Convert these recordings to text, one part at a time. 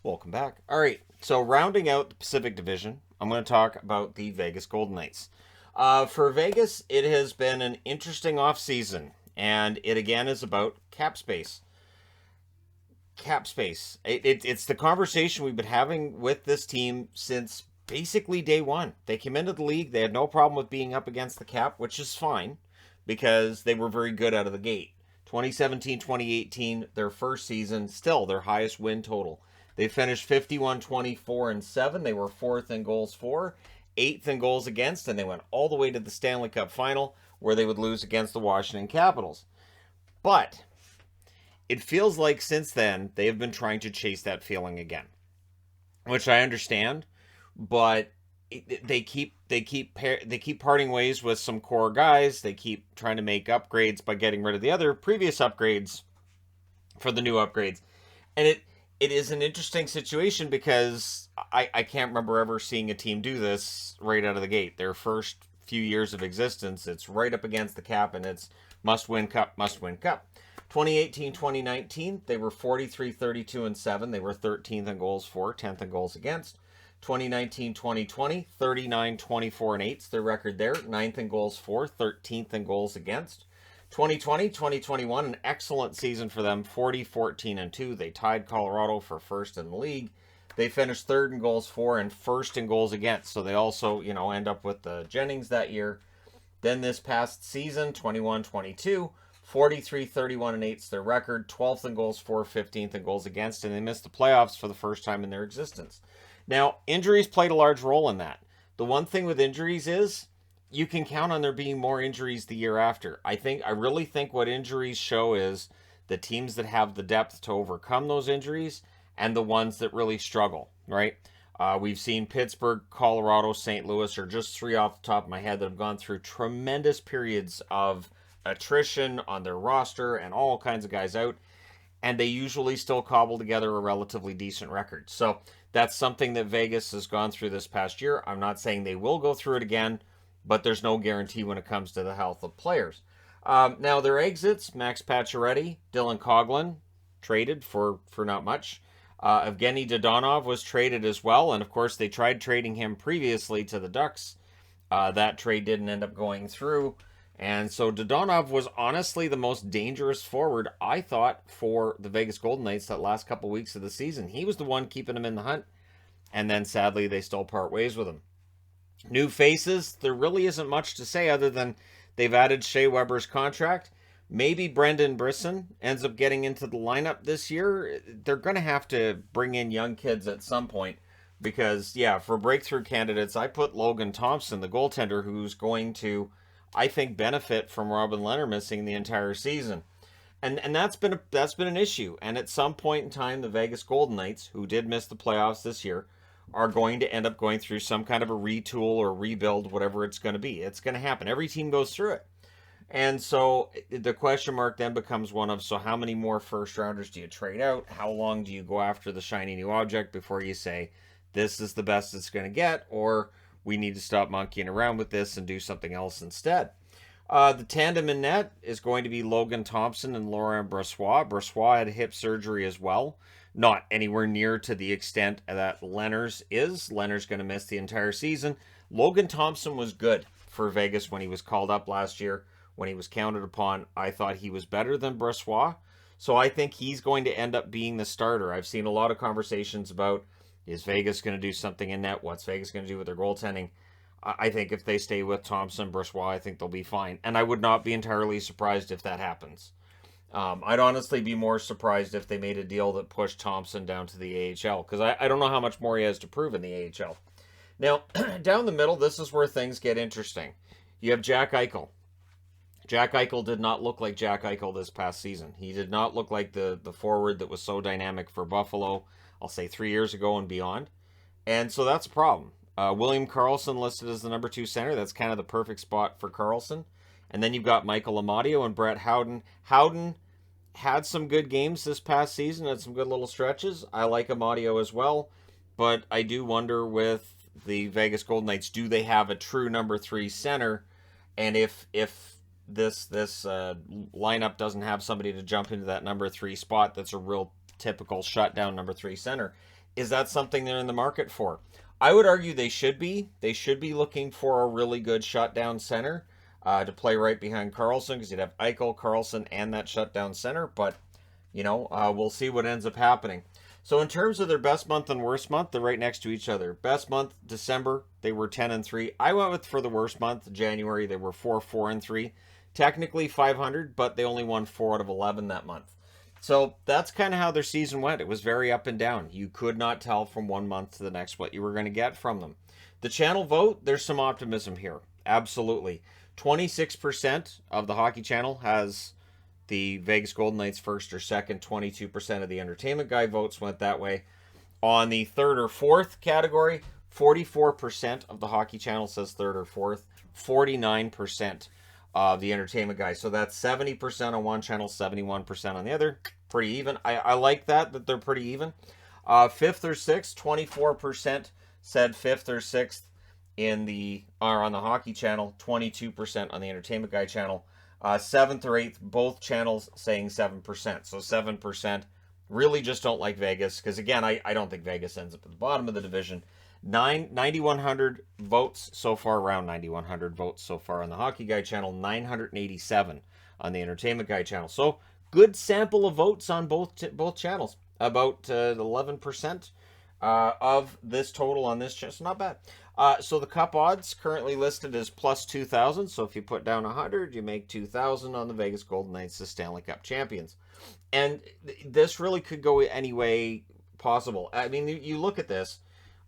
Welcome back. All right, so rounding out the Pacific Division, I'm going to talk about the Vegas Golden Knights. For Vegas, it has been an interesting offseason, and it again is about cap space. Cap space. It's the conversation we've been having with this team since basically day one. They came into the league, they had no problem with being up against the cap, which is fine because they were very good out of the gate. 2017 2018, their first season, still their highest win total. They finished 51-24-7. They were fourth in goals for, eighth in goals against, and they went all the way to the Stanley Cup final where they would lose against the Washington Capitals. But it feels like since then they have been trying to chase that feeling again, which I understand, but they keep parting ways with some core guys. They keep trying to make upgrades by getting rid of the other previous upgrades for the new upgrades, and it is an interesting situation because I can't remember ever seeing a team do this right out of the gate. Their first few years of existence, it's right up against the cap, and it's must win cup, must win cup. 2018-2019, they were 43-32-7. They were 13th in goals for, 10th in goals against. 2019-2020, 39-24-8. Their record there, 9th in goals for, 13th in goals against. 2020-2021, an excellent season for them, 40-14-2. They tied Colorado for first in the league. They finished third in goals for and first in goals against. So they also, end up with the Jennings that year. Then this past season, 21-22, 43-31-8 their record, 12th in goals for, 15th in goals against, and they missed the playoffs for the first time in their existence. Now, injuries played a large role in that. The one thing with injuries is you can count on there being more injuries the year after. I really think what injuries show is the teams that have the depth to overcome those injuries and the ones that really struggle, right? We've seen Pittsburgh, Colorado, St. Louis are just three off the top of my head that have gone through tremendous periods of attrition on their roster and all kinds of guys out, and they usually still cobble together a relatively decent record. So that's something that Vegas has gone through this past year. I'm not saying they will go through it again, but there's no guarantee when it comes to the health of players. Now their exits: Max Pacioretty, Dylan Coghlan, traded for not much. Evgeny Dadonov was traded as well, and of course they tried trading him previously to the Ducks. That trade didn't end up going through. And so Dadonov was honestly the most dangerous forward, I thought, for the Vegas Golden Knights that last couple weeks of the season. He was the one keeping them in the hunt. And then sadly, they still part ways with him. New faces, there really isn't much to say other than they've added Shea Weber's contract. Maybe Brendan Brisson ends up getting into the lineup this year. They're going to have to bring in young kids at some point. Because, for breakthrough candidates, I put Logan Thompson, the goaltender, who's going to, I think, benefit from Robin Lehner missing the entire season. And that's been an issue. And at some point in time, the Vegas Golden Knights, who did miss the playoffs this year, are going to end up going through some kind of a retool or rebuild, whatever it's going to be. It's going to happen. Every team goes through it. And so the question mark then becomes one of, so how many more first rounders do you trade out? How long do you go after the shiny new object before you say, this is the best it's going to get, or we need to stop monkeying around with this and do something else instead? The tandem in net is going to be Logan Thompson and Laurent Brassois. Brassois had hip surgery as well. Not anywhere near to the extent that Lehner's is. Lehner's going to miss the entire season. Logan Thompson was good for Vegas when he was called up last year, when he was counted upon. I thought he was better than Brassois. So I think he's going to end up being the starter. I've seen a lot of conversations about, is Vegas going to do something in net? What's Vegas going to do with their goaltending? I think if they stay with Thompson, Brassois, I think they'll be fine. And I would not be entirely surprised if that happens. I'd honestly be more surprised if they made a deal that pushed Thompson down to the AHL, because I don't know how much more he has to prove in the AHL. Now, down the middle, this is where things get interesting. You have Jack Eichel. Jack Eichel did not look like Jack Eichel this past season. He did not look like the forward that was so dynamic for Buffalo, I'll say 3 years ago and beyond. And so that's a problem. William Carlson listed as the number 2 center. That's kind of the perfect spot for Carlson. And then you've got Michael Amadio and Brett Howden. Howden had some good games this past season, had some good little stretches. I like Amadio as well. But I do wonder with the Vegas Golden Knights, do they have a true number 3 center? And if this lineup doesn't have somebody to jump into that number 3 spot that's a real typical shutdown number 3 center, Is that something they're in the market for? I would argue they should be. They should be looking for a really good shutdown center to play right behind Carlson, because you'd have Eichel, Carlson, and that shutdown center. But, we'll see what ends up happening. So in terms of their best month and worst month, they're right next to each other. Best month, December, they were 10-3. I went with for the worst month, January, they were 4-4-3. Technically 500, but they only won 4 out of 11 that month. So that's kind of how their season went. It was very up and down. You could not tell from one month to the next what you were going to get from them. The channel vote, there's some optimism here. Absolutely. 26% of the Hockey Channel has the Vegas Golden Knights first or second. 22% of the Entertainment Guy votes went that way. On the third or fourth category, 44% of the Hockey Channel says third or fourth. 49% of the Entertainment Guy. So that's 70% on one channel, 71% on the other. Pretty even. I like that they're pretty even. Fifth or sixth, 24% said fifth or sixth on the Hockey Channel, 22% on the Entertainment Guy channel. Seventh or eighth, both channels saying 7%. So 7% really just don't like Vegas, because again, I don't think Vegas ends up at the bottom of the division. 9,100 votes so far, around 9,100 votes so far on the Hockey Guy channel, 987 on the Entertainment Guy channel. So good sample of votes on both channels. About 11% of this total on this channel. So not bad. So the cup odds currently listed as plus 2,000. So if you put down 100, you make 2,000 on the Vegas Golden Knights, the Stanley Cup champions. And this really could go any way possible. I mean, you look at this.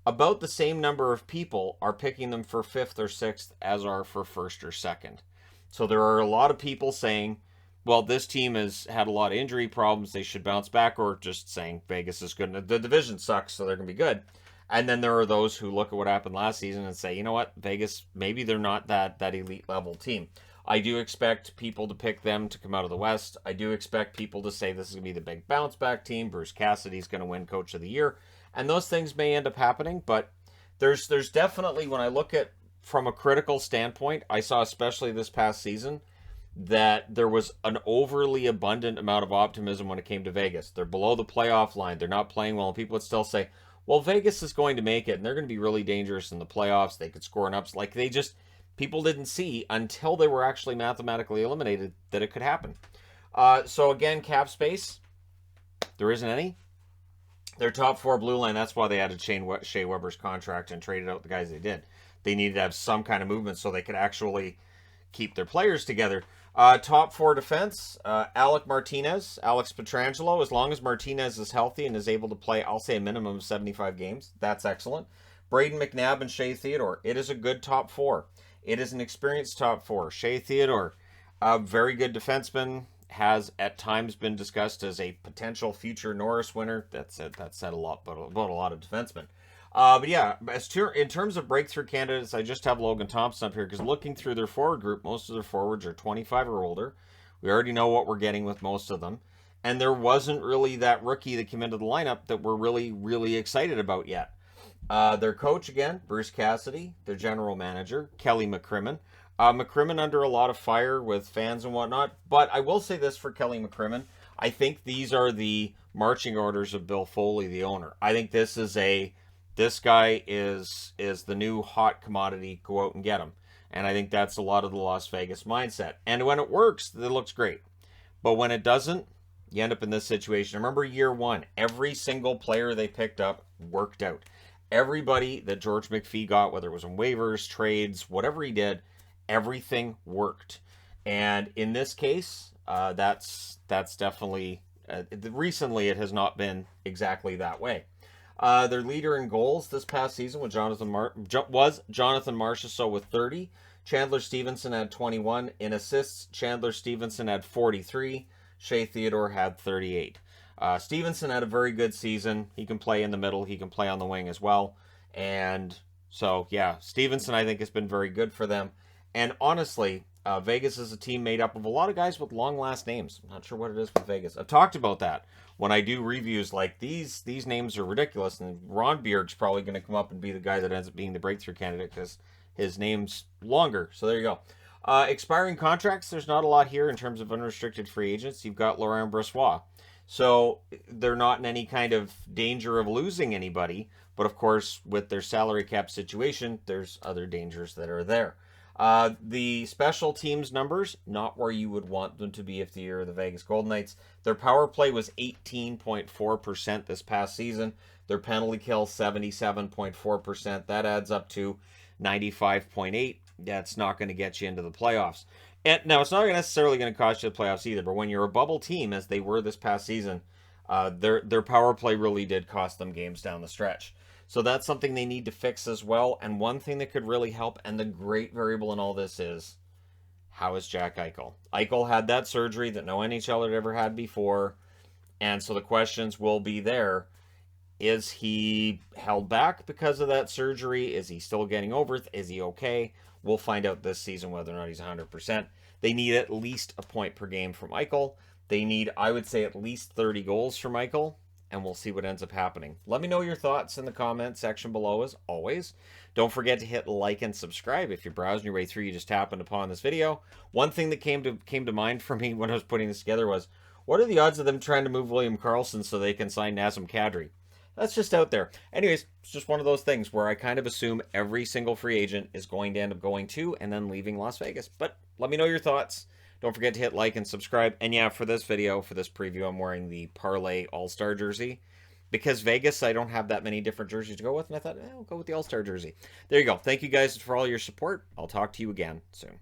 About the same number of people are picking them for fifth or sixth as are for first or second. So there are a lot of people saying, well, this team has had a lot of injury problems, they should bounce back, or just saying Vegas is good. The division sucks, so they're going to be good. And then there are those who look at what happened last season and say, you know what, Vegas, maybe they're not that elite level team. I do expect people to pick them to come out of the West. I do expect people to say this is going to be the big bounce back team. Bruce Cassidy's going to win Coach of the Year. And those things may end up happening, but there's definitely, when I look at from a critical standpoint, I saw especially this past season that there was an overly abundant amount of optimism when it came to Vegas. They're below the playoff line. They're not playing well. And people would still say, well, Vegas is going to make it, and they're going to be really dangerous in the playoffs. They could score an ups. Like people didn't see until they were actually mathematically eliminated that it could happen. So again, cap space, there isn't any. Their top four blue line, that's why they added Shea Weber's contract and traded out the guys they did. They needed to have some kind of movement so they could actually keep their players together. Top four defense, Alec Martinez, Alex Pietrangelo. As long as Martinez is healthy and is able to play, I'll say a minimum of 75 games. That's excellent. Braden McNabb and Shea Theodore. It is a good top four. It is an experienced top four. Shea Theodore, a very good defenseman, has at times been discussed as a potential future Norris winner. That said a lot about a lot of defensemen. But yeah, in terms of breakthrough candidates, I just have Logan Thompson up here because looking through their forward group, most of their forwards are 25 or older. We already know what we're getting with most of them. And there wasn't really that rookie that came into the lineup that we're really, really excited about yet. Their coach, again, Bruce Cassidy. Their general manager, Kelly McCrimmon. McCrimmon under a lot of fire with fans and whatnot. But I will say this for Kelly McCrimmon. I think these are the marching orders of Bill Foley, the owner. I think this guy is the new hot commodity. Go out and get him. And I think that's a lot of the Las Vegas mindset. And when it works, it looks great. But when it doesn't, you end up in this situation. Remember year one, every single player they picked up worked out. Everybody that George McPhee got, whether it was in waivers, trades, whatever he did, everything worked. And in this case, that's definitely, recently it has not been exactly that way. Their leader in goals this past season was Jonathan Marchessault with 30. Chandler Stevenson had 21. In assists, Chandler Stevenson had 43. Shea Theodore had 38. Stevenson had a very good season. He can play in the middle. He can play on the wing as well. And so, yeah, Stevenson, I think, has been very good for them. And honestly, Vegas is a team made up of a lot of guys with long last names. I'm not sure what it is with Vegas. I've talked about that when I do reviews like these names are ridiculous. And Ron Beard's probably going to come up and be the guy that ends up being the breakthrough candidate because his name's longer. So there you go. Expiring contracts, there's not a lot here in terms of unrestricted free agents. You've got Laurent Brassois. So they're not in any kind of danger of losing anybody. But of course, with their salary cap situation, there's other dangers that are there. The special teams numbers, not where you would want them to be if you're the Vegas Golden Knights. Their power play was 18.4% this past season. Their penalty kill, 77.4%. That adds up to 95.8. That's not going to get you into the playoffs. And now, it's not necessarily going to cost you the playoffs either, but when you're a bubble team, as they were this past season, their power play really did cost them games down the stretch. So that's something they need to fix as well. And one thing that could really help, and the great variable in all this is, how is Jack Eichel? Eichel had that surgery that no NHL had ever had before. And so the questions will be there. Is he held back because of that surgery? Is he still getting over it? Is he okay? We'll find out this season whether or not he's 100%. They need at least a point per game from Eichel. They need, I would say, at least 30 goals from Eichel, and we'll see what ends up happening. Let me know your thoughts in the comment section below, as always. Don't forget to hit like and subscribe. If you're browsing your way through, you just happened upon this video. One thing that came to mind for me when I was putting this together was, what are the odds of them trying to move William Carlson so they can sign Nazem Kadri? That's just out there. Anyways, it's just one of those things where I kind of assume every single free agent is going to end up going to and then leaving Las Vegas. But let me know your thoughts. Don't forget to hit like and subscribe. And yeah, for this video, for this preview, I'm wearing the Parlay All-Star jersey. Because Vegas, I don't have that many different jerseys to go with. And I thought, I'll go with the All-Star jersey. There you go. Thank you guys for all your support. I'll talk to you again soon.